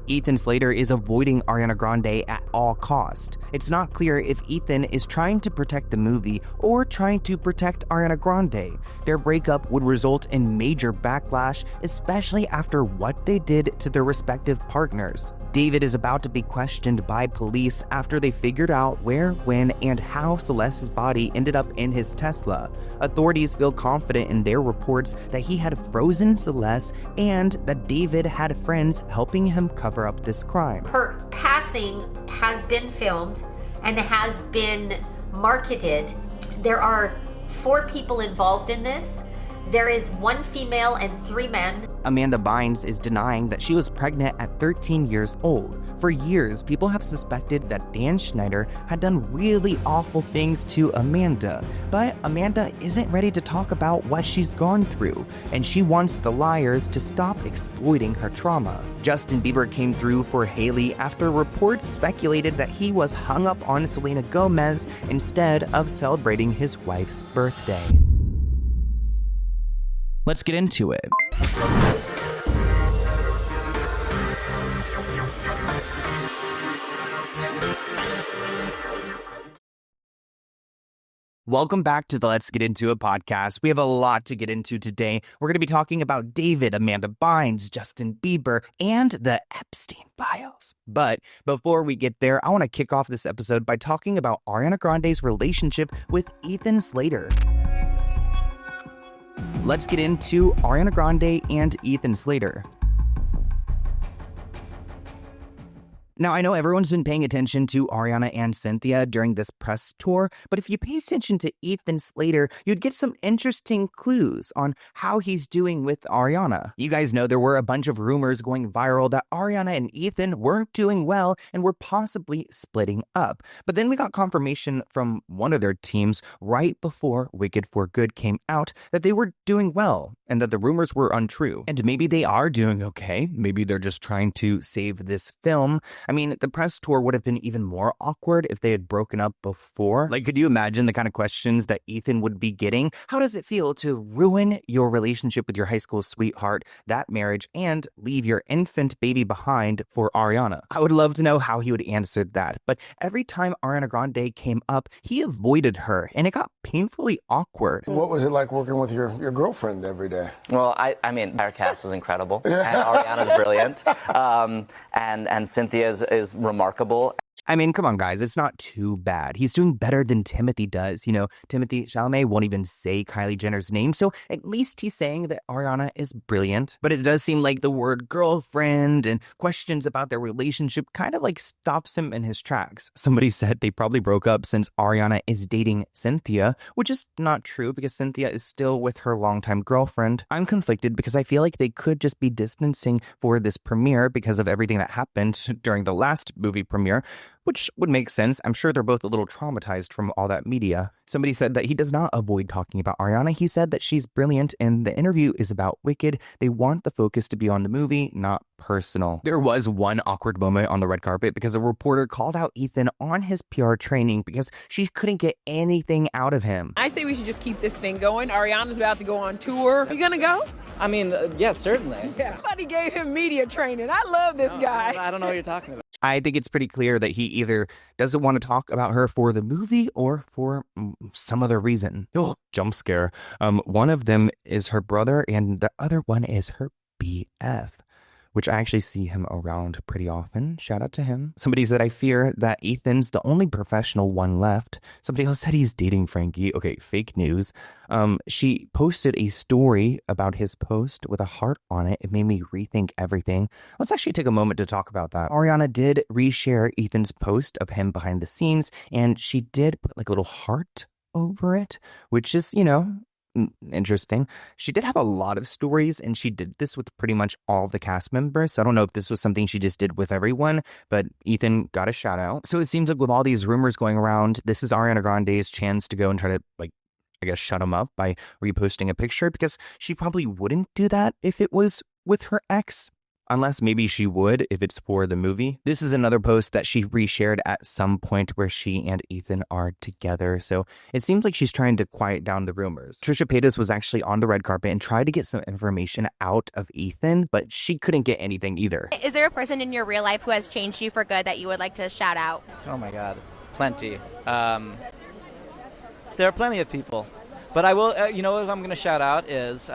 Ethan Slater is avoiding Ariana Grande at all costs. It's not clear if Ethan is trying to protect the movie or trying to protect Ariana Grande. Their breakup would result in major backlash, especially after what they did to their respective partners. David is about to be questioned by police after they figured out where, when, and how Celeste's body ended up in his Tesla. Authorities feel confident in their reports that he had frozen Celeste and that David had friends helping him cover up this crime. Her passing has been filmed and has been marketed. There are 4 people involved in this. There is 1 female and 3 men. Amanda Bynes is denying that she was pregnant at 13 years old. For years, people have suspected that Dan Schneider had done really awful things to Amanda, but Amanda isn't ready to talk about what she's gone through, and she wants the liars to stop exploiting her trauma. Justin Bieber came through for Hailey after reports speculated that he was hung up on Selena Gomez instead of celebrating his wife's birthday. Let's get into it. Welcome back to the Let's Get Into It podcast. We have a lot to get into today. We're going to be talking about David, Amanda Bynes, Justin Bieber, and the Epstein files. But before we get there, I want to kick off this episode by talking about Ariana Grande's relationship with Ethan Slater. Let's get into Ariana Grande and Ethan Slater. Now, I know everyone's been paying attention to Ariana and Cynthia during this press tour, but if you pay attention to Ethan Slater, you'd get some interesting clues on how he's doing with Ariana. You guys know there were a bunch of rumors going viral that Ariana and Ethan weren't doing well and were possibly splitting up. But then we got confirmation from one of their teams right before Wicked for Good came out that they were doing well and that the rumors were untrue. And maybe they are doing okay. Maybe they're just trying to save this film. I mean, the press tour would have been even more awkward if they had broken up before. Like, could you imagine the kind of questions that Ethan would be getting? How does it feel to ruin your relationship with your high school sweetheart, that marriage, and leave your infant baby behind for Ariana? I would love to know how he would answer that. But every time Ariana Grande came up, he avoided her, and it got painfully awkward. What was it like working with your girlfriend every day? Well, I mean, our cast was incredible, and Ariana's brilliant, and Cynthia's is remarkable. I mean, come on, guys. It's not too bad. He's doing better than Timothy does. You know, Timothy Chalamet won't even say Kylie Jenner's name, so at least he's saying that Ariana is brilliant. But it does seem like the word girlfriend and questions about their relationship kind of like stops him in his tracks. Somebody said they probably broke up since Ariana is dating Cynthia, which is not true because Cynthia is still with her longtime girlfriend. I'm conflicted because I feel like they could just be distancing for this premiere because of everything that happened during the last movie premiere, which would make sense. I'm sure they're both a little traumatized from all that media. Somebody said that he does not avoid talking about Ariana. He said that she's brilliant and the interview is about Wicked. They want the focus to be on the movie, not personal. There was one awkward moment on the red carpet because a reporter called out Ethan on his PR training because she couldn't get anything out of him. I say we should just keep this thing going. Ariana's about to go on tour. You gonna go? I mean, yes, certainly. Yeah. Somebody gave him media training. I love this guy. I don't know what you're talking about. I think it's pretty clear that he either doesn't want to talk about her for the movie or for some other reason. Oh, jump scare. One of them is her brother and the other one is her BF, which I actually see him around pretty often. Shout out to him. Somebody said, I fear that Ethan's the only professional one left. Somebody else said he's dating Frankie. Okay, fake news. She posted a story about his post with a heart on it. It made me rethink everything. Let's actually take a moment to talk about that. Ariana did reshare Ethan's post of him behind the scenes, and she did put like a little heart over it, which is, you know, interesting. She did have a lot of stories, and she did this with pretty much all of the cast members. So I don't know if this was something she just did with everyone, but Ethan got a shout out. So it seems like with all these rumors going around, this is Ariana Grande's chance to go and try to, like, I guess, shut him up by reposting a picture, because she probably wouldn't do that if it was with her ex. Unless maybe she would if it's for the movie. This is another post that she reshared at some point where she and Ethan are together. So it seems like she's trying to quiet down the rumors. Trisha Paytas was actually on the red carpet and tried to get some information out of Ethan, but she couldn't get anything either. Is there a person in your real life who has changed you for good that you would like to shout out? Oh my God, plenty. There are plenty of people, but I will. You know what I'm going to shout out is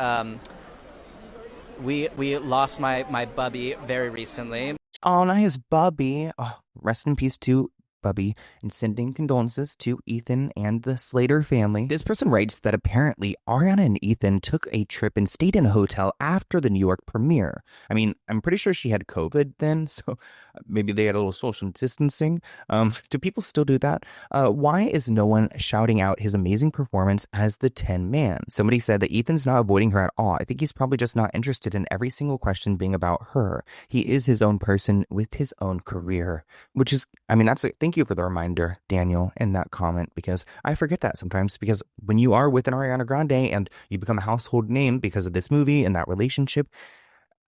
we lost my bubby very recently. Oh, nice, Bubby. Oh, rest in peace to Bubby, and sending condolences to Ethan and the Slater family. This person writes that apparently Ariana and Ethan took a trip and stayed in a hotel after the New York premiere. I mean, I'm pretty sure she had COVID then, so maybe they had a little social distancing. Do people still do that? Why is no one shouting out his amazing performance as the Tin Man? Somebody said that Ethan's not avoiding her at all. I think he's probably just not interested in every single question being about her. He is his own person with his own career, which is, I mean, thank you for the reminder, Daniel, in that comment, because I forget that sometimes, because when you are with an Ariana Grande and you become a household name because of this movie and that relationship,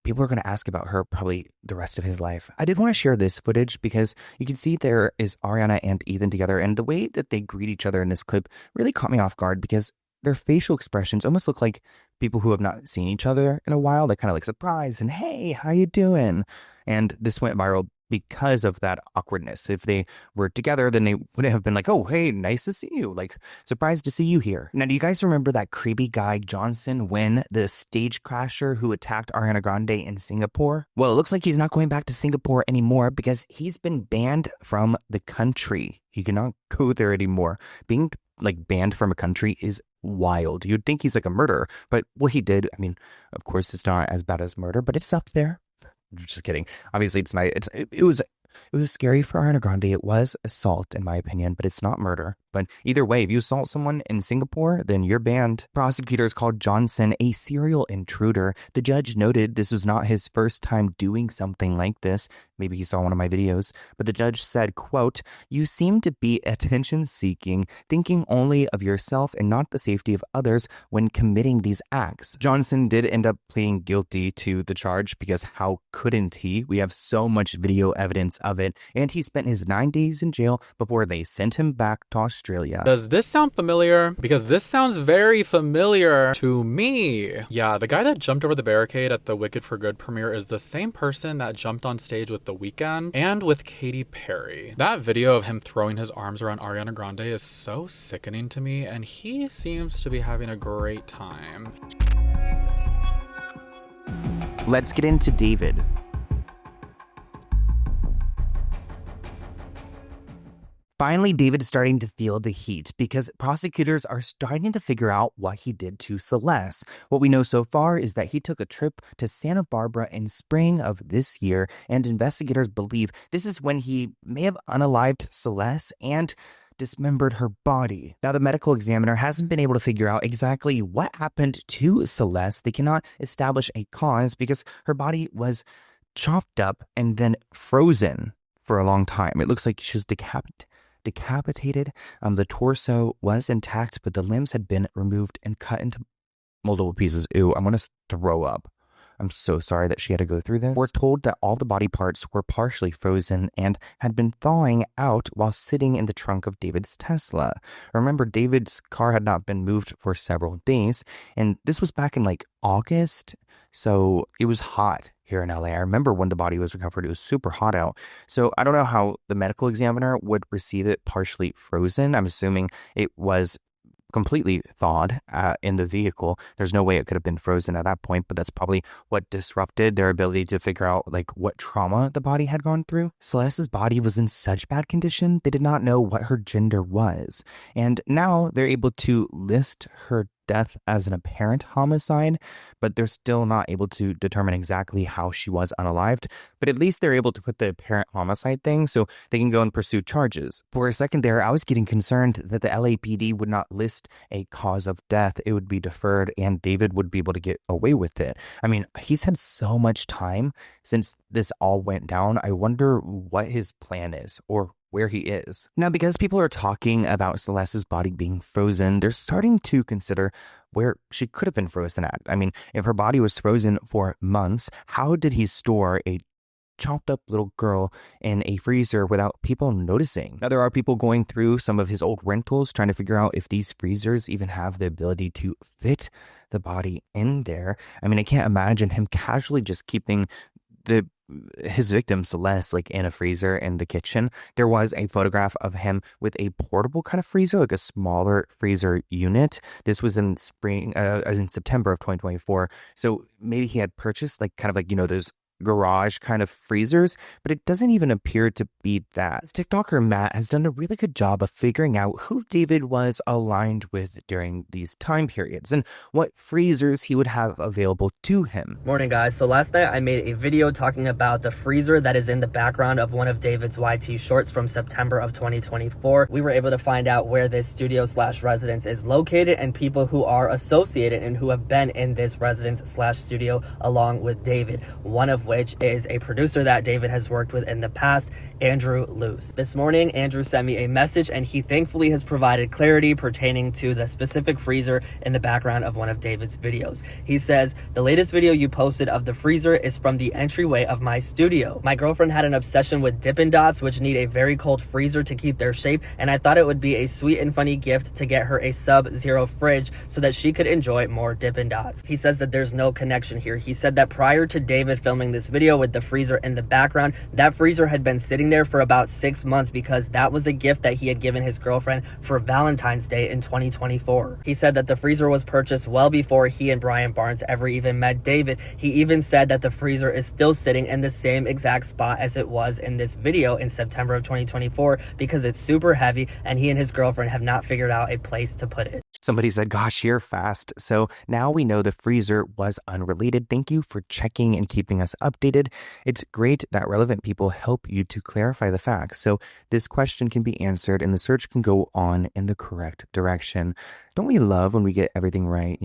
people are going to ask about her probably the rest of his life. I did want to share this footage because you can see there is Ariana and Ethan together, and the way that they greet each other in this clip really caught me off guard because their facial expressions almost look like people who have not seen each other in a while. They're kind of like surprised and, hey, how you doing? And this went viral because of that awkwardness. If they were together, then they would have been like, oh, hey, nice to see you. Like, surprised to see you here. Now, do you guys remember that creepy guy, Johnson Wen, the stage crasher who attacked Ariana Grande in Singapore? Well, it looks like he's not going back to Singapore anymore because he's been banned from the country. He cannot go there anymore. Being like banned from a country is wild. You'd think he's like a murderer, but what he did, I mean, of course, it's not as bad as murder, but it's up there. Just kidding. Obviously, it's not. It was scary for Ariana Grande. It was assault, in my opinion, but it's not murder. But either way, if you assault someone in Singapore, then you're banned. Prosecutors called Johnson a serial intruder. The judge noted this was not his first time doing something like this. Maybe he saw one of my videos. But the judge said, quote, "You seem to be attention-seeking, thinking only of yourself and not the safety of others when committing these acts." Johnson did end up pleading guilty to the charge because how couldn't he? We have so much video evidence of it. And he spent his 9 days in jail before they sent him back to Australia. Does this sound familiar? Because this sounds very familiar to me. Yeah, the guy that jumped over the barricade at the Wicked for Good premiere is the same person that jumped on stage with The Weeknd and with Katy Perry. That video of him throwing his arms around Ariana Grande is so sickening to me, and he seems to be having a great time. Let's get into David. Finally, David is starting to feel the heat because prosecutors are starting to figure out what he did to Celeste. What we know so far is that he took a trip to Santa Barbara in spring of this year, and investigators believe this is when he may have unalived Celeste and dismembered her body. Now, the medical examiner hasn't been able to figure out exactly what happened to Celeste. They cannot establish a cause because her body was chopped up and then frozen for a long time. It looks like she was decapitated. The torso was intact, but the limbs had been removed and cut into multiple pieces. Ew, I'm going to throw up. I'm so sorry that she had to go through this. We're told that all the body parts were partially frozen and had been thawing out while sitting in the trunk of David's Tesla. Remember, David's car had not been moved for several days, and this was back in like August, so it was hot here in LA. I remember when the body was recovered, it was super hot out. So I don't know how the medical examiner would receive it partially frozen. I'm assuming it was completely thawed in the vehicle. There's no way it could have been frozen at that point, but that's probably what disrupted their ability to figure out like what trauma the body had gone through. Celeste's body was in such bad condition, they did not know what her gender was. And now they're able to list her death as an apparent homicide, but they're still not able to determine exactly how she was unalived. But at least they're able to put the apparent homicide thing so they can go and pursue charges. For a second there, I was getting concerned that the LAPD would not list a cause of death. It would be deferred and David would be able to get away with it. I mean, he's had so much time since this all went down. I wonder what his plan is or where he is. Now, because people are talking about Celeste's body being frozen, they're starting to consider where she could have been frozen at. I mean, if her body was frozen for months, how did he store a chopped up little girl in a freezer without people noticing? Now, there are people going through some of his old rentals trying to figure out if these freezers even have the ability to fit the body in there. I mean, I can't imagine him casually just keeping his victim Celeste like in a freezer in the kitchen. There was a photograph of him with a portable kind of freezer, like a smaller freezer unit. This was in September of 2024. So maybe he had purchased like kind of like, those garage kind of freezers, but it doesn't even appear to be that. This TikToker Matt has done a really good job of figuring out who David was aligned with during these time periods and what freezers he would have available to him. Morning guys, so last night I made a video talking about the freezer that is in the background of one of David's YT shorts from September of 2024. We were able to find out where this studio/residence is located and people who are associated and who have been in this residence/studio along with David. One of which is a producer that David has worked with in the past, Andrew Luce. This morning, Andrew sent me a message and he thankfully has provided clarity pertaining to the specific freezer in the background of one of David's videos. He says, the latest video you posted of the freezer is from the entryway of my studio. My girlfriend had an obsession with Dippin' Dots, which need a very cold freezer to keep their shape, and I thought it would be a sweet and funny gift to get her a sub-zero fridge so that she could enjoy more Dippin' Dots. He says that there's no connection here. He said that prior to David filming this video with the freezer in the background, that freezer had been sitting there for about 6 months because that was a gift that he had given his girlfriend for Valentine's Day in 2024. He said that the freezer was purchased well before he and Brian Barnes ever even met David. He even said that the freezer is still sitting in the same exact spot as it was in this video in September of 2024 because it's super heavy and he and his girlfriend have not figured out a place to put it. Somebody said, gosh, you're fast. So now we know the freezer was unrelated. Thank you for checking and keeping us updated. It's great that relevant people help you to clarify the facts. So this question can be answered and the search can go on in the correct direction. Don't we love when we get everything right,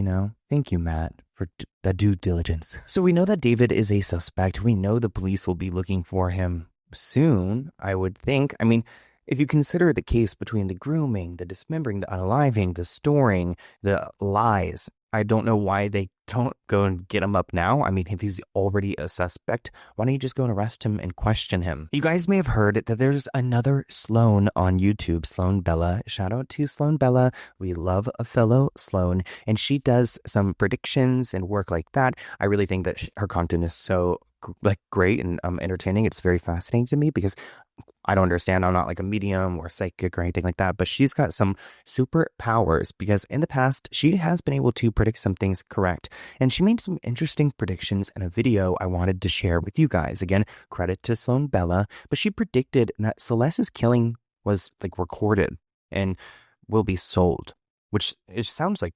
Thank you, Matt, for that due diligence. So we know that David is a suspect. We know the police will be looking for him soon, I would think. I mean, if you consider the case between the grooming, the dismembering, the unaliving, the storing, the lies, I don't know why they don't go and get him up now. I mean, if he's already a suspect, why don't you just go and arrest him and question him? You guys may have heard that there's another Sloan on YouTube, Sloan Bella. Shout out to Sloan Bella. We love a fellow Sloan, and she does some predictions and work like that. I really think that her content is so great and entertaining. It's very fascinating to me because I don't understand. I'm not like a medium or psychic or anything like that, but she's got some super powers because in the past she has been able to predict some things correct, and she made some interesting predictions in a video I wanted to share with you guys. Again, credit to Sloan Bella, but she predicted that Celeste's killing was recorded and will be sold, which it sounds like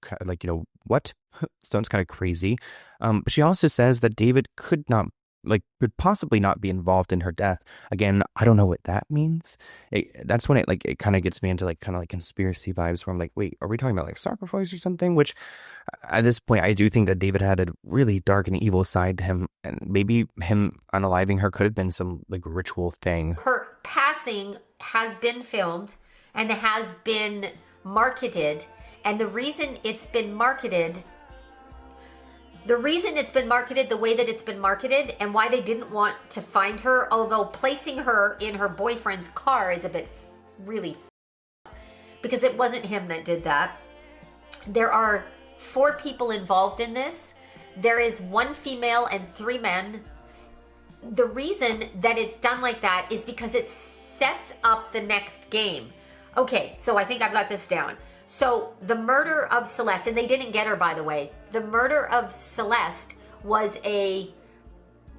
what sounds kind of crazy. But she also says that David could possibly not be involved in her death. Again, I don't know what that means. That's when it kind of gets me into conspiracy vibes where I'm like, wait, are we talking about sacrifice or something? Which at this point, I do think that David had a really dark and evil side to him, and maybe him unaliving her could have been some ritual thing. Her passing has been filmed and has been marketed, and the reason it's been marketed the way that it's been marketed and why they didn't want to find her, although placing her in her boyfriend's car is a bit really because it wasn't him that did that. There are 4 people involved in this. There is 1 female and 3 men. The reason that it's done like that is because it sets up the next game. Okay, so I think I've got this down. So the murder of Celeste, and they didn't get her, by the way. The murder of Celeste was and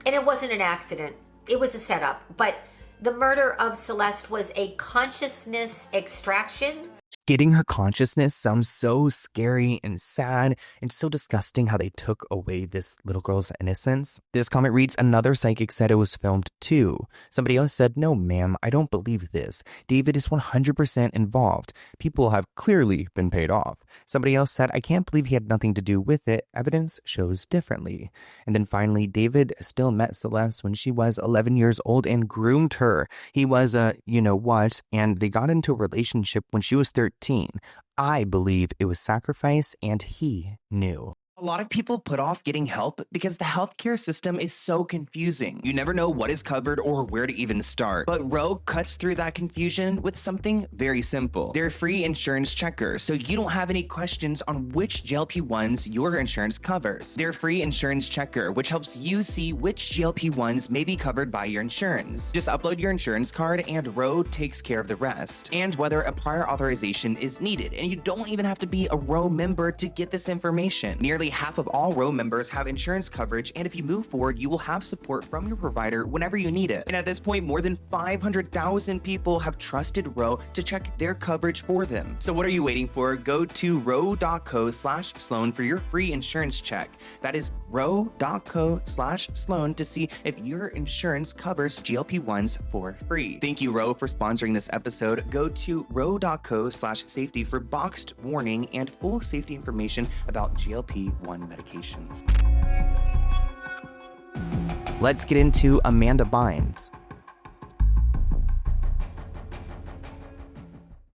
it wasn't an accident. It was a setup. But the murder of Celeste was a consciousness extraction. Getting her consciousness sounds so scary and sad and so disgusting how they took away this little girl's innocence. This comment reads, another psychic said it was filmed too. Somebody else said, no ma'am, I don't believe this. David is 100% involved. People have clearly been paid off. Somebody else said, I can't believe he had nothing to do with it. Evidence shows differently. And then finally, David still met Celeste when she was 11 years old and groomed her. He was a you-know-what, and they got into a relationship when she was 13. I believe it was sacrifice, and he knew. A lot of people put off getting help because the healthcare system is so confusing. You never know what is covered or where to even start. But Ro cuts through that confusion with something very simple. They're free insurance checker, so you don't have any questions on which GLP-1s your insurance covers. They're free insurance checker, which helps you see which GLP-1s may be covered by your insurance. Just upload your insurance card and Ro takes care of the rest. And whether a prior authorization is needed. And you don't even have to be a Ro member to get this information. Nearly half of all Ro members have insurance coverage, and if you move forward, you will have support from your provider whenever you need it. And at this point, more than 500,000 people have trusted Ro to check their coverage for them. So what are you waiting for? Go to ro.co/Sloan for your free insurance check. That is ro.co/Sloan to see if your insurance covers GLP-1s for free. Thank you, Ro, for sponsoring this episode. Go to ro.co/safety for boxed warning and full safety information about GLP-1 medications. Let's get into Amanda Bynes.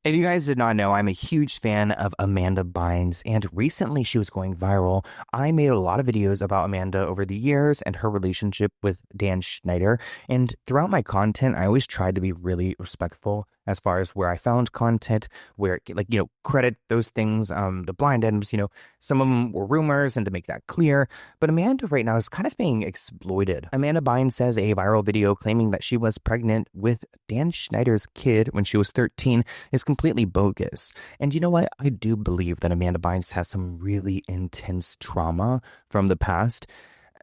If you guys did not know, I'm a huge fan of Amanda Bynes, and recently she was going viral. I made a lot of videos about Amanda over the years and her relationship with Dan Schneider, and throughout my content, I always tried to be really respectful as far as where I found content, where, credit those things, the blind items, some of them were rumors, and to make that clear. But Amanda right now is kind of being exploited. Amanda Bynes says a viral video claiming that she was pregnant with Dan Schneider's kid when she was 13 is completely bogus. And you know what? I do believe that Amanda Bynes has some really intense trauma from the past.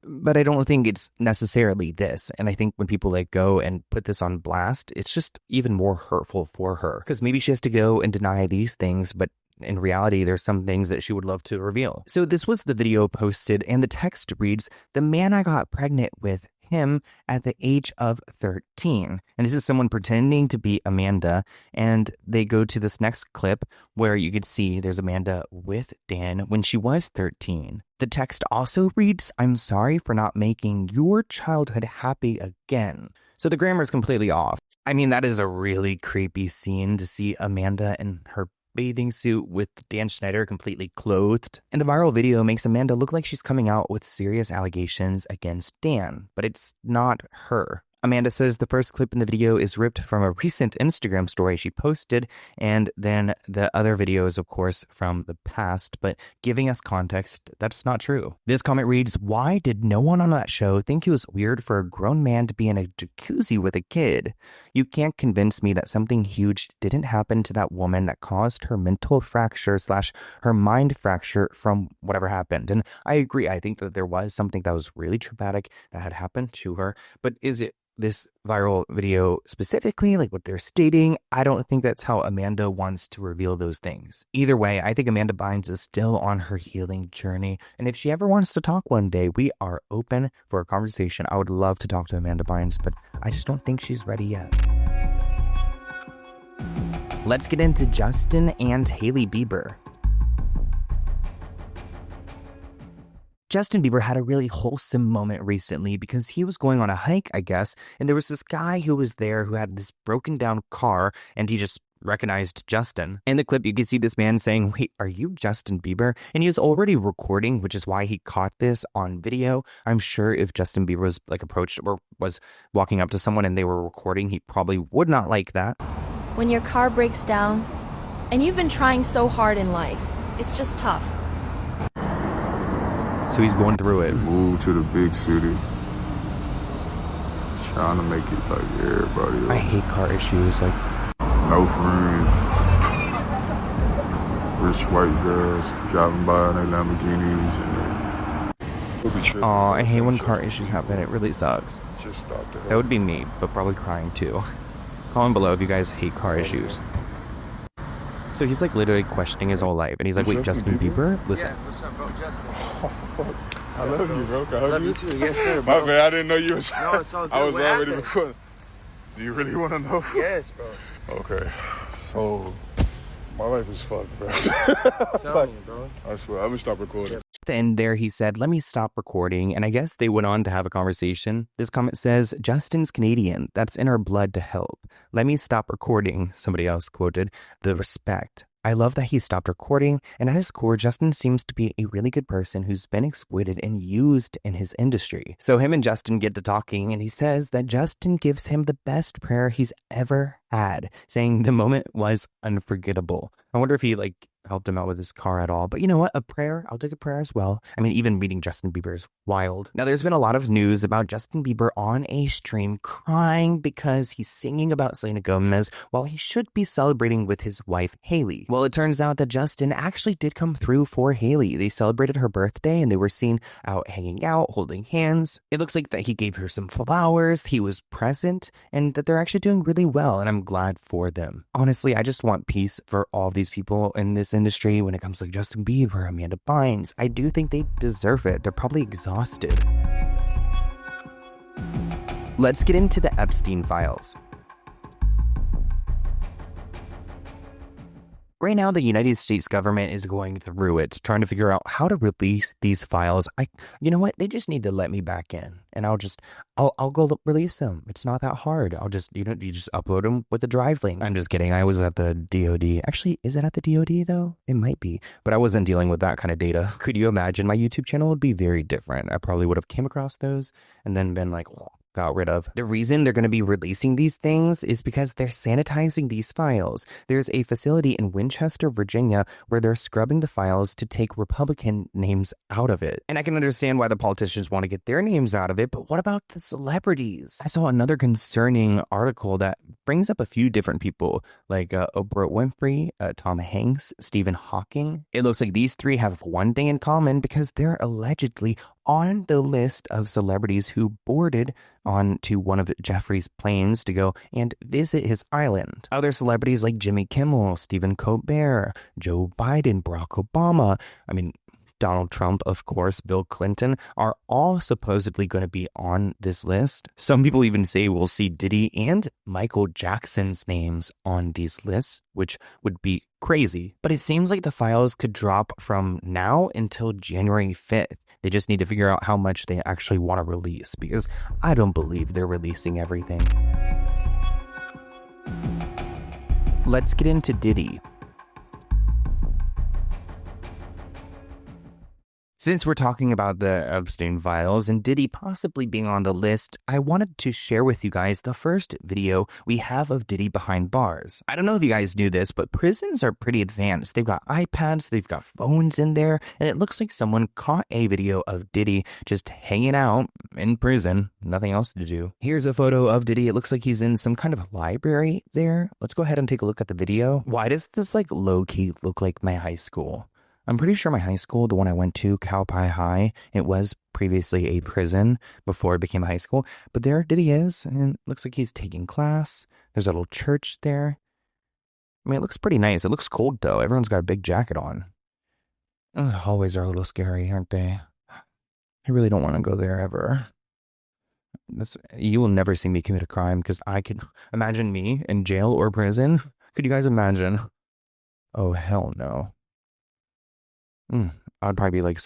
But I don't think it's necessarily this. And I think when people go and put this on blast, it's just even more hurtful for her. Because maybe she has to go and deny these things, but in reality, there's some things that she would love to reveal. So this was the video posted, and the text reads, "The man I got pregnant with him at the age of 13. And this is someone pretending to be Amanda. And they go to this next clip where you could see there's Amanda with Dan when she was 13. The text also reads, "I'm sorry for not making your childhood happy again." So the grammar is completely off. I mean, that is a really creepy scene to see Amanda in her bathing suit with Dan Schneider completely clothed. And the viral video makes Amanda look like she's coming out with serious allegations against Dan, but it's not her. Amanda says the first clip in the video is ripped from a recent Instagram story she posted, and then the other video is, of course, from the past, but giving us context that's not true. This comment reads, "Why did no one on that show think it was weird for a grown man to be in a jacuzzi with a kid? You can't convince me that something huge didn't happen to that woman that caused her mental fracture / her mind fracture from whatever happened." And I agree. I think that there was something that was really traumatic that had happened to her, but is it this viral video specifically, like what they're stating? I don't think that's how Amanda wants to reveal those things. Either way, I think Amanda Bynes is still on her healing journey. And if she ever wants to talk one day, we are open for a conversation. I would love to talk to Amanda Bynes, but I just don't think she's ready yet. Let's get into Justin and Hailey Bieber. Justin Bieber had a really wholesome moment recently because he was going on a hike, I guess, and there was this guy who was there who had this broken down car, and he just recognized Justin. In the clip, you can see this man saying, "Wait, are you Justin Bieber?" And he was already recording, which is why he caught this on video. I'm sure if Justin Bieber was approached or was walking up to someone and they were recording, he probably would not like that. When your car breaks down and you've been trying so hard in life, it's just tough. So he's going through it. Move to the big city. Trying to make it like everybody else. I hate car issues. No friends. Rich white girls driving by in their Lamborghinis. I hate when car issues happen. It really sucks. That would be me, but probably crying too. Comment below if you guys hate car issues. So he's like literally questioning his whole life, and he's like, "Wait, Justin Bieber? Listen." Yeah, what's up, bro, Justin? I love you, bro. Can I hug Love you? you too. Yes, sir, bro. My bad, I didn't know you was. No, it's all good. I was What already happened? before. Do you really want to know? Yes, bro. Okay. So, my life is fucked, bro. Tell me, bro. I swear, I'm gonna stop recording. And there he said, "Let me stop recording." And I guess they went on to have a conversation. This comment says, "Justin's Canadian. That's in our blood to help. Let me stop recording." Somebody else quoted, "The respect. I love that he stopped recording, and at his core, Justin seems to be a really good person who's been exploited and used in his industry." So him and Justin get to talking, and he says that Justin gives him the best prayer he's ever had, saying the moment was unforgettable. I wonder if he helped him out with his car at all. But you know what? A prayer, I'll take a prayer as well. I mean, even meeting Justin Bieber is wild. Now, there's been a lot of news about Justin Bieber on a stream crying because he's singing about Selena Gomez while he should be celebrating with his wife, Haley. Well, it turns out that Justin actually did come through for Haley. They celebrated her birthday and they were seen out hanging out, holding hands. It looks like that he gave her some flowers, he was present, and that they're actually doing really well, and I'm glad for them. Honestly, I just want peace for all of these people in this industry when it comes to Justin Bieber, Amanda Bynes. I do think they deserve it. They're probably exhausted. Let's get into the Epstein files. Right now, the United States government is going through it, trying to figure out how to release these files. You know what? They just need to let me back in, and I'll go release them. It's not that hard. You just upload them with the drive link. I'm just kidding. I was at the DOD. Actually, is it at the DOD though? It might be, but I wasn't dealing with that kind of data. Could you imagine? My YouTube channel would be very different. I probably would have came across those and then been like, oh, got rid of. The reason they're going to be releasing these things is because they're sanitizing these files. There's a facility in Winchester, Virginia, where they're scrubbing the files to take Republican names out of it. And I can understand why the politicians want to get their names out of it, but what about the celebrities? I saw another concerning article that brings up a few different people, like Oprah Winfrey, Tom Hanks, Stephen Hawking. It looks like these three have one thing in common because they're allegedly on the list of celebrities who boarded onto one of Jeffrey's planes to go and visit his island. Other celebrities like Jimmy Kimmel, Stephen Colbert, Joe Biden, Barack Obama, Donald Trump, of course, Bill Clinton, are all supposedly going to be on this list. Some people even say we'll see Diddy and Michael Jackson's names on these lists, which would be crazy. But it seems like the files could drop from now until January 5th. They just need to figure out how much they actually want to release, because I don't believe they're releasing everything. Let's get into Diddy. Since we're talking about the Epstein files and Diddy possibly being on the list, I wanted to share with you guys the first video we have of Diddy behind bars. I don't know if you guys knew this, but prisons are pretty advanced. They've got iPads, they've got phones in there, and it looks like someone caught a video of Diddy just hanging out in prison, nothing else to do. Here's a photo of Diddy. It looks like he's in some kind of library there. Let's go ahead and take a look at the video. Why does this low-key look like my high school? I'm pretty sure my high school, the one I went to, Cowpie High, it was previously a prison before it became a high school. But there Diddy is, and it looks like he's taking class. There's a little church there. It looks pretty nice. It looks cold, though. Everyone's got a big jacket on. The hallways are a little scary, aren't they? I really don't want to go there ever. You will never see me commit a crime, because I could imagine me in jail or prison. Could you guys imagine? Oh, hell no. I'd probably be like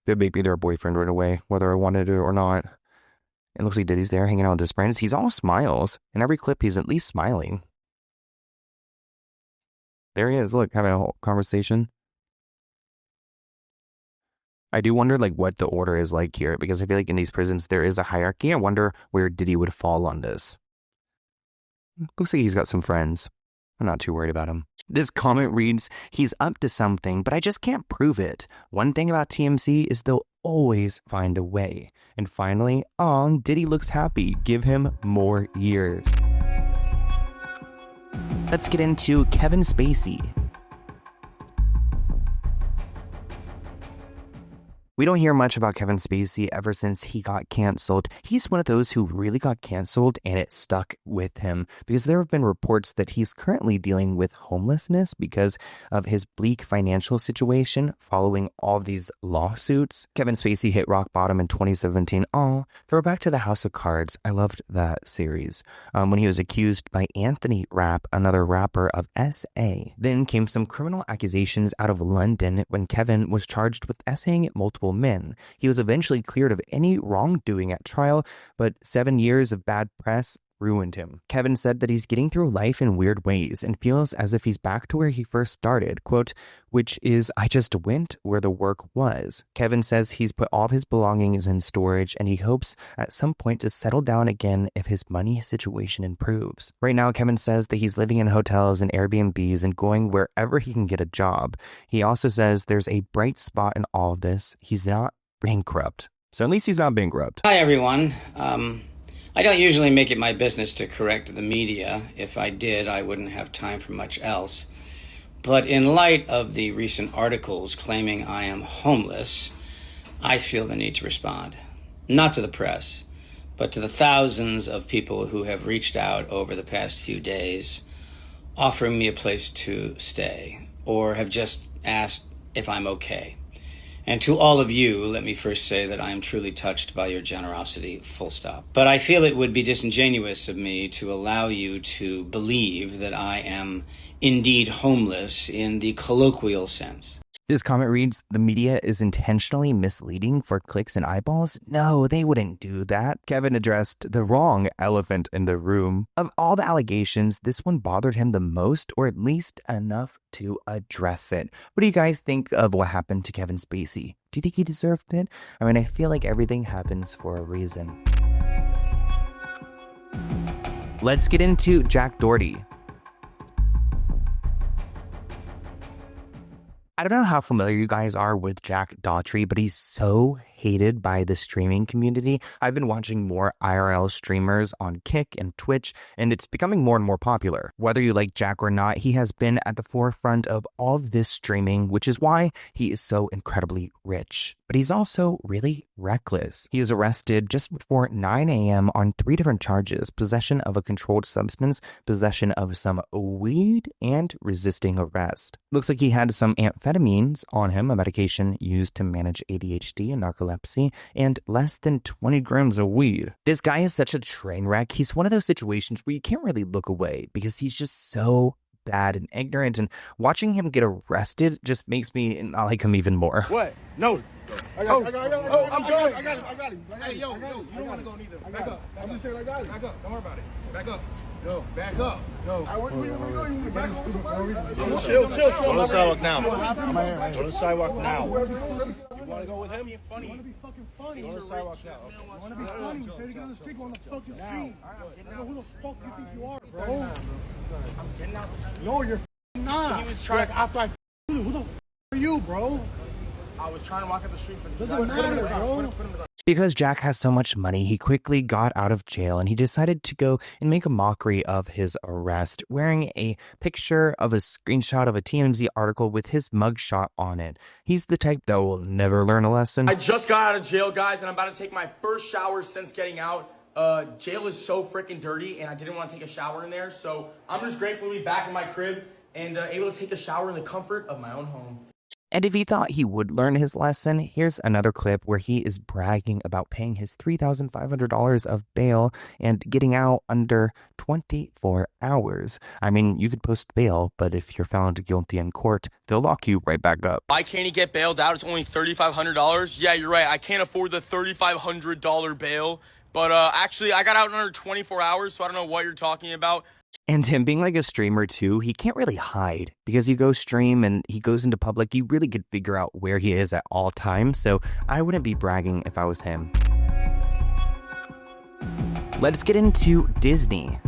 they'd make me their boyfriend right away, whether I wanted it or not. It looks like Diddy's there hanging out with his friends. He's all smiles. In every clip, he's at least smiling. There he is, look, having a whole conversation. I do wonder what the order is like here, because I feel like in these prisons there is a hierarchy. I wonder where Diddy would fall on this. Looks like he's got some friends. I'm not too worried about him. This comment reads, "He's up to something, but I just can't prove it. One thing about TMC is they'll always find a way." And finally, Diddy looks happy. Give him more years. Let's get into Kevin Spacey. We don't hear much about Kevin Spacey ever since he got canceled. He's one of those who really got canceled and it stuck with him because there have been reports that he's currently dealing with homelessness because of his bleak financial situation following all of these lawsuits. Kevin Spacey hit rock bottom in 2017. Oh, throwback to the House of Cards. I loved that series. When he was accused by Anthony Rapp, another rapper, of SA. Then came some criminal accusations out of London when Kevin was charged with SAing multiple men. He was eventually cleared of any wrongdoing at trial, but 7 years of bad press ruined him. Kevin said that he's getting through life in weird ways and feels as if he's back to where he first started, quote, which is, I just went where the work was. Kevin says he's put all of his belongings in storage and he hopes at some point to settle down again if his money situation improves. Right now, Kevin says that he's living in hotels and Airbnbs and going wherever he can get a job. He also says there's a bright spot in all of this. He's not bankrupt. So at least he's not bankrupt. Hi, everyone. I don't usually make it my business to correct the media. If I did, I wouldn't have time for much else. But in light of the recent articles claiming I am homeless, I feel the need to respond. Not to the press, but to the thousands of people who have reached out over the past few days, offering me a place to stay, or have just asked if I'm okay. And to all of you, let me first say that I am truly touched by your generosity, full stop. But I feel it would be disingenuous of me to allow you to believe that I am indeed homeless in the colloquial sense. This comment reads, the media is intentionally misleading for clicks and eyeballs? No, they wouldn't do that. Kevin addressed the wrong elephant in the room. Of all the allegations, this one bothered him the most, or at least enough to address it. What do you guys think of what happened to Kevin Spacey? Do you think he deserved it? I mean, I feel like everything happens for a reason. Let's get into Jack Doherty. I don't know how familiar you guys are with Jack Daughtry, but he's so hated by the streaming community. I've been watching more IRL streamers on Kick and Twitch, and it's becoming more and more popular. Whether you like Jack or not, he has been at the forefront of all of this streaming, which is why he is so incredibly rich. But he's also really reckless. He was arrested just before 9 a.m. on 3 different charges: possession of a controlled substance, possession of some weed, and resisting arrest. Looks like he had some amphetamines on him, a medication used to manage ADHD and narcolepsy, and less than 20 grams of weed. This guy is such a train wreck. He's one of those situations where you can't really look away because he's just so bad and ignorant, and watching him get arrested just makes me not like him even more. What? No. I got him. Hey, yo, you don't want to go neither. Back up. I'm just saying I got it. Back up. Don't worry about it. Back up. Yo, back up. Yo. Chill. Go to the sidewalk now. Go to the sidewalk now. You want to go with him? I want to be fucking funny. Go to the sidewalk now. You want to be funny? Try to get on the street. Go on the fucking street. I know who the fuck you think you are, bro. I'm getting out the street. No, you're not. He was trying. After I you, who the fuck are you, bro? I was trying to walk up the street, but doesn't matter, bro. Because Jack has so much money, he quickly got out of jail and he decided to go and make a mockery of his arrest, wearing a picture of a screenshot of a TMZ article with his mugshot on it. He's the type that will never learn a lesson. I just got out of jail, guys, and I'm about to take my first shower since getting out. Jail is so freaking dirty, and I didn't want to take a shower in there, so I'm just grateful to be back in my crib and able to take a shower in the comfort of my own home. And if he thought he would learn his lesson, here's another clip where he is bragging about paying his $3,500 of bail and getting out under 24 hours. I mean, you could post bail, but if you're found guilty in court, they'll lock you right back up. Why can't he get bailed out? It's only $3,500. Yeah, you're right. I can't afford the $3,500 bail. But actually, I got out in under 24 hours, so I don't know what you're talking about. And him being like a streamer too, he can't really hide because you go stream and he goes into public. You really could figure out where he is at all times. So I wouldn't be bragging if I was him. Let's get into Disney.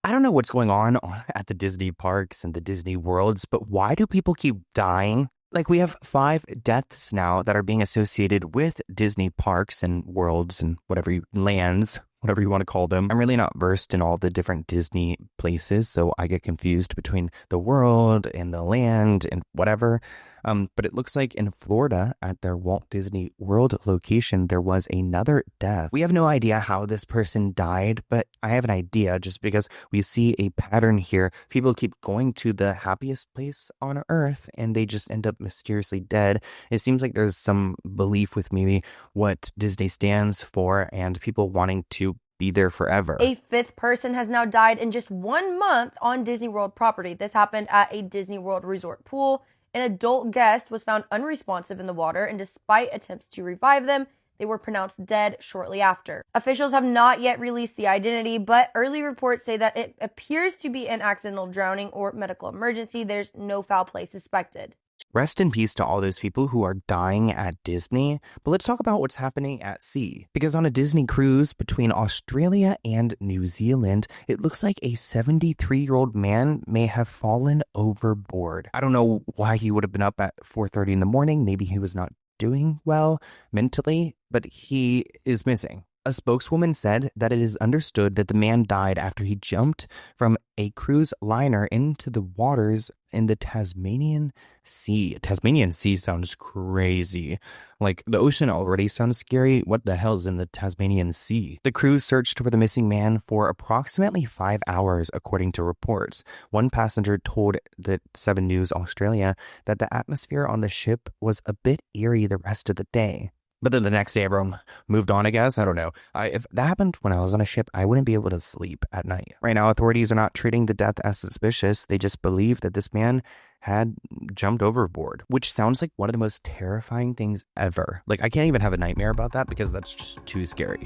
I don't know what's going on at the Disney parks and the Disney worlds, but why do people keep dying? Like, we have 5 deaths now that are being associated with Disney parks and worlds and whatever lands, whatever you want to call them. I'm really not versed in all the different Disney places, so I get confused between the world and the land and whatever. But it looks like in Florida at their Walt Disney World location, there was another death. We have no idea how this person died, but I have an idea just because we see a pattern here. People keep going to the happiest place on earth and they just end up mysteriously dead. It seems like there's some belief with maybe what Disney stands for and people wanting to be there forever. A fifth person has now died in just 1 month on Disney World property. This happened at a Disney World resort pool. An adult guest was found unresponsive in the water, and despite attempts to revive them, they were pronounced dead shortly after. Officials have not yet released the identity, but early reports say that it appears to be an accidental drowning or medical emergency. There's no foul play suspected. Rest in peace to all those people who are dying at Disney, but let's talk about what's happening at sea. Because on a Disney cruise between Australia and New Zealand, it looks like a 73-year-old man may have fallen overboard. I don't know why he would have been up at 4:30 in the morning. Maybe he was not doing well mentally, but he is missing. A spokeswoman said that it is understood that the man died after he jumped from a cruise liner into the waters in the Tasmanian Sea. Tasmanian Sea sounds crazy. Like, the ocean already sounds scary. What the hell's in the Tasmanian Sea? The crew searched for the missing man for approximately 5 hours, according to reports. One passenger told the 7 News Australia that the atmosphere on the ship was a bit eerie the rest of the day. But then the next day, everyone moved on, I guess. I don't know. If that happened when I was on a ship, I wouldn't be able to sleep at night. Right now, authorities are not treating the death as suspicious. They just believe that this man had jumped overboard, which sounds like one of the most terrifying things ever. Like, I can't even have a nightmare about that because that's just too scary.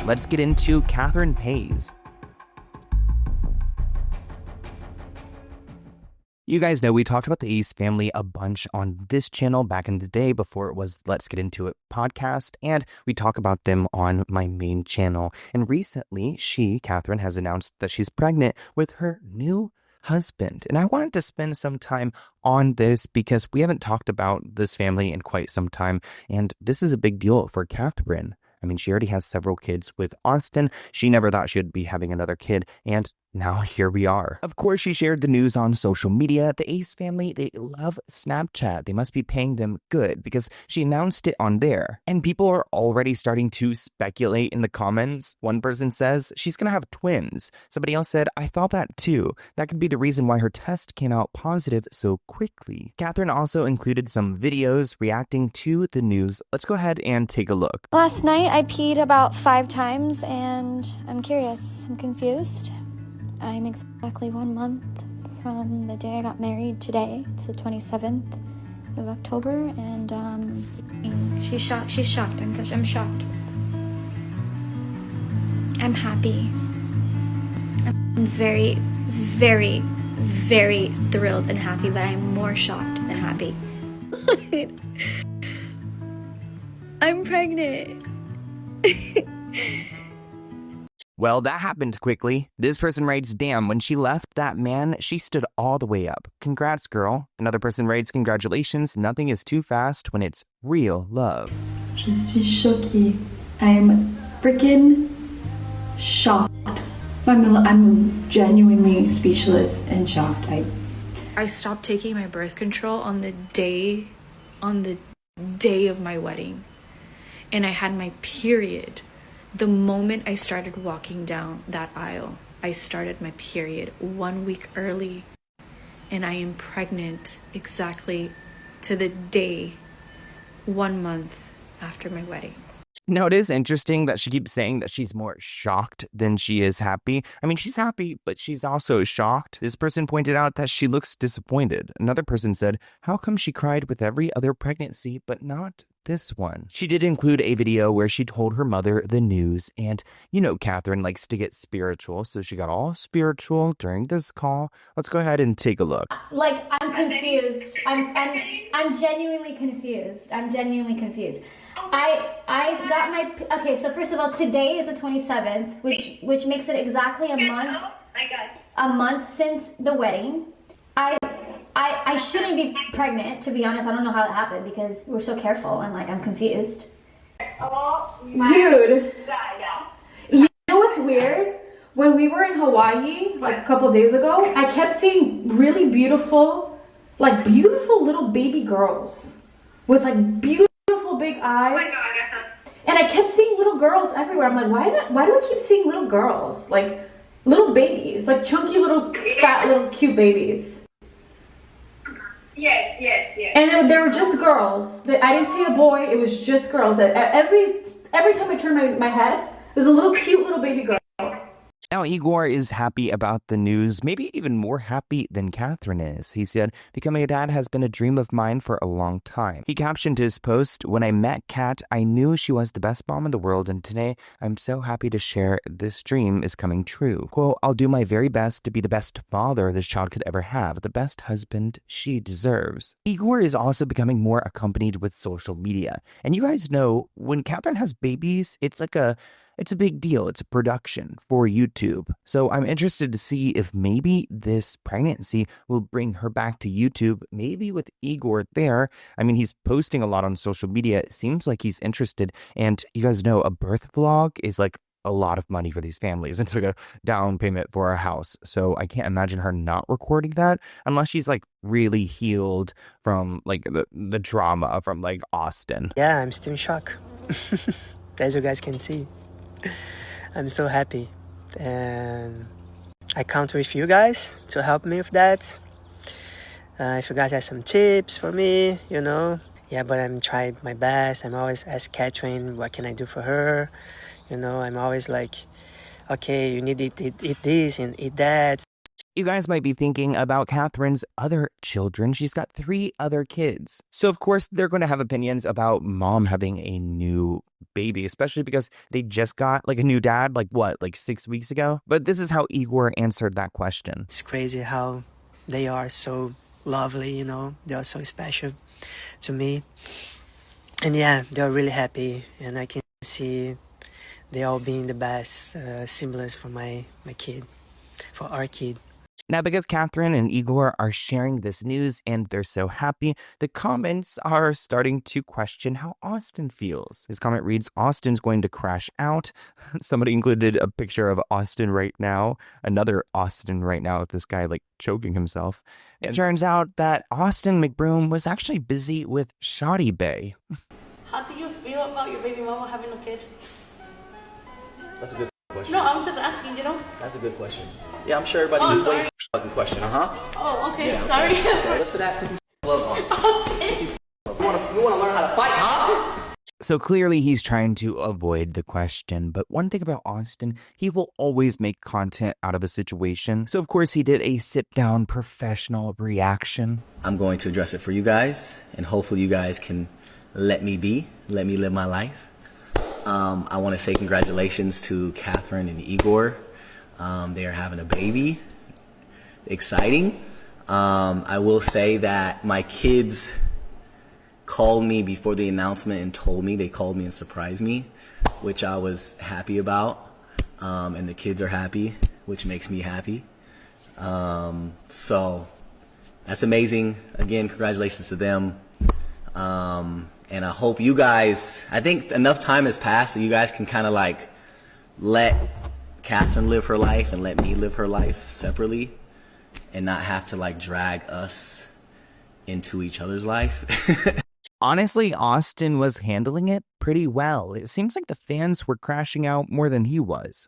Let's get into Catherine Pays. You guys know we talked about the Ace family a bunch on this channel back in the day before it was Let's Get Into It podcast, and we talk about them on my main channel. And recently, Catherine, has announced that she's pregnant with her new husband. And I wanted to spend some time on this because we haven't talked about this family in quite some time, and this is a big deal for Catherine. I mean, she already has several kids with Austin. She never thought she'd be having another kid, and now here we are. Of course, she shared the news on social media. The Ace family, they love Snapchat. They must be paying them good because she announced it on there. And people are already starting to speculate in the comments. One person says she's going to have twins. Somebody else said, I thought that too. That could be the reason why her test came out positive so quickly. Catherine also included some videos reacting to the news. Let's go ahead and take a look. Last night I peed about 5 times and I'm curious. I'm confused. I'm exactly 1 month from the day I got married today. It's the 27th of October, and she's shocked. She's shocked. I'm shocked. I'm happy. I'm very, very, very thrilled and happy, but I'm more shocked than happy. I'm pregnant. Well, that happened quickly. This person writes, damn, when she left that man, she stood all the way up. Congrats, girl. Another person writes, congratulations. Nothing is too fast when it's real love. Je suis choquée. I'm freaking shocked. I'm genuinely speechless and shocked. I stopped taking my birth control on the day of my wedding. And I had my period. The moment I started walking down that aisle, I started my period 1 week early, and I am pregnant exactly to the day 1 month after my wedding. Now, it is interesting that she keeps saying that she's more shocked than she is happy. I mean, she's happy, but she's also shocked. This person pointed out that she looks disappointed. Another person said, how come she cried with every other pregnancy, but not this one? She did include a video where she told her mother the news, and you know Catherine likes to get spiritual, so she got all spiritual during this call. Let's go ahead and take a look. Like, I'm confused. I'm genuinely confused. I'm genuinely confused. I got my, okay, so first of all, today is the 27th, which makes it exactly a month since the wedding. I shouldn't be pregnant, to be honest. I don't know how it happened because we're so careful and like I'm confused. Dude, you know what's weird? When we were in Hawaii, like a couple days ago, I kept seeing really beautiful, like beautiful little baby girls with like beautiful big eyes. And I kept seeing little girls everywhere. I'm like, why do I keep seeing little girls? Like little babies, like chunky little, fat little cute babies. Yes. And there were just girls. I didn't see a boy. It was just girls. That every time I turned my head, there's a little cute little baby girl. Now, Igor is happy about the news, maybe even more happy than Catherine is. He said, "Becoming a dad has been a dream of mine for a long time." He captioned his post, "When I met Kat, I knew she was the best mom in the world, and today I'm so happy to share this dream is coming true. Quote, I'll do my very best to be the best father this child could ever have, the best husband she deserves." Igor is also becoming more accompanied with social media. And you guys know, when Catherine has babies, it's a big deal. It's a production for YouTube. So I'm interested to see if maybe this pregnancy will bring her back to YouTube, maybe with Igor there. I mean, he's posting a lot on social media. It seems like he's interested. And you guys know a birth vlog is like a lot of money for these families. It's like a down payment for a house. So I can't imagine her not recording that unless she's like really healed from like the drama from like Austin. Yeah, I'm still in shock. As you guys can see. I'm so happy, and I count with you guys to help me with that. If you guys have some tips for me, yeah, but I'm trying my best. I'm always ask Catherine, what can I do for her? I'm always like, okay, you need to eat this and eat that. You guys might be thinking about Catherine's other children. She's got 3 other kids. So, of course, they're going to have opinions about mom having a new baby, especially because they just got like a new dad, like 6 weeks ago? But this is how Igor answered that question. It's crazy how they are so lovely, they are so special to me. And yeah, they're really happy, and I can see they all being the best siblings for my kid, for our kid. Now, because Catherine and Igor are sharing this news and they're so happy, the comments are starting to question how Austin feels. His comment reads, "Austin's going to crash out." Somebody included a picture of Austin right now, another Austin right now with this guy like choking himself. It turns out that Austin McBroom was actually busy with Shoddy Bay. How do you feel about your baby mama having a kid? That's a good question. No, I'm just asking, That's a good question. Yeah, I'm sure everybody was waiting for the fucking question, Oh, okay, yeah, sorry. Okay, let's put that gloves on. Okay. You want to learn how to fight, huh? So clearly he's trying to avoid the question, but one thing about Austin, he will always make content out of a situation. So of course he did a sit-down professional reaction. I'm going to address it for you guys, and hopefully you guys can let me live my life. I want to say congratulations to Catherine and Igor. They are having a baby. Exciting. I will say that my kids called me before the announcement and told me. They called me and surprised me, which I was happy about. And the kids are happy, which makes me happy. So that's amazing. Again, congratulations to them. And I hope you guys, I think enough time has passed so you guys can kind of like let Catherine live her life and let me live her life separately and not have to like drag us into each other's life. Honestly, Austin was handling it pretty well. It seems like the fans were crashing out more than he was.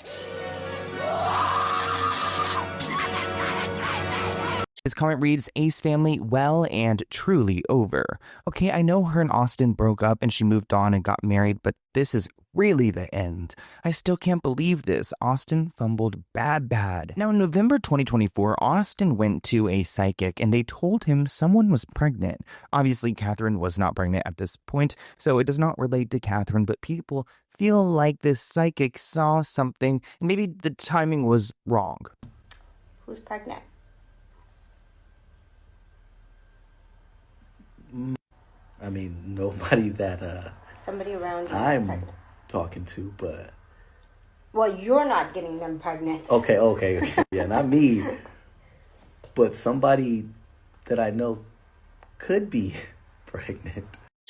His comment reads, "Ace family well and truly over." Okay, I know her and Austin broke up and she moved on and got married, but this is really the end. I still can't believe this. Austin fumbled bad. Now, in November 2024, Austin went to a psychic and they told him someone was pregnant. Obviously, Catherine was not pregnant at this point, so it does not relate to Catherine, but people feel like this psychic saw something and maybe the timing was wrong. Who's pregnant? I mean, nobody that Somebody around you. I'm pregnant. talking to, but Well, you're not getting them pregnant. okay. Yeah, not me, but somebody that I know could be pregnant.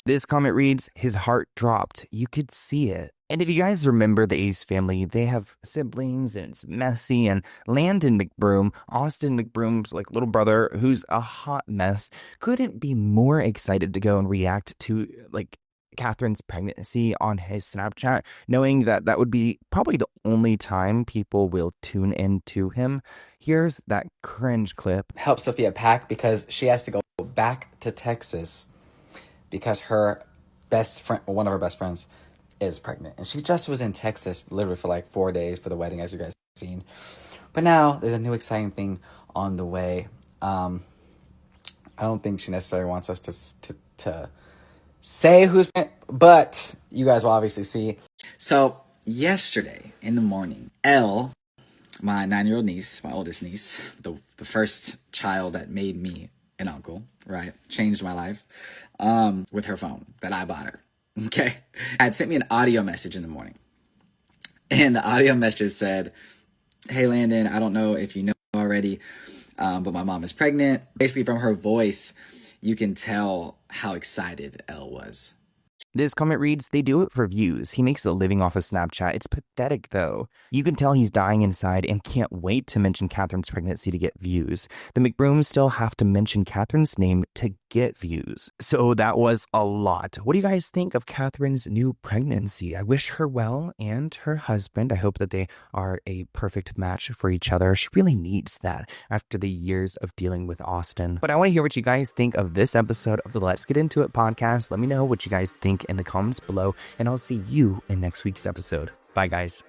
This comment reads, his heart dropped. You could see it. And if you guys remember the Ace family, they have siblings and it's messy. And Landon McBroom, Austin McBroom's like little brother, who's a hot mess, couldn't be more excited to go and react to like Catherine's pregnancy on his Snapchat, knowing that that would be probably the only time people will tune into him. Here's that cringe clip. Help Sophia pack because she has to go back to Texas because her best friend, one of her best friends, is pregnant. And she just was in Texas literally for like 4 days for the wedding, as you guys have seen. But now there's a new exciting thing on the way. I don't think she necessarily wants us to say who's pregnant, but you guys will obviously see. So yesterday in the morning, Elle, my 9-year-old niece, my oldest niece, the first child that made me an uncle, right? Changed my life, with her phone that I bought her. Okay. Had sent me an audio message in the morning. And the audio message said, hey, Landon, I don't know if you know already, but my mom is pregnant. Basically from her voice, you can tell how excited Elle was. This comment reads, they do it for views. He makes a living off of Snapchat. It's pathetic, though. You can tell he's dying inside and can't wait to mention Catherine's pregnancy to get views. The McBrooms still have to mention Catherine's name to get views. So that was a lot. What do you guys think of Catherine's new pregnancy? I wish her well and her husband. I hope that they are a perfect match for each other. She really needs that after the years of dealing with Austin. But I want to hear what you guys think of this episode of the Let's Get Into It podcast. Let me know what you guys think in the comments below, and I'll see you in next week's episode. Bye, guys.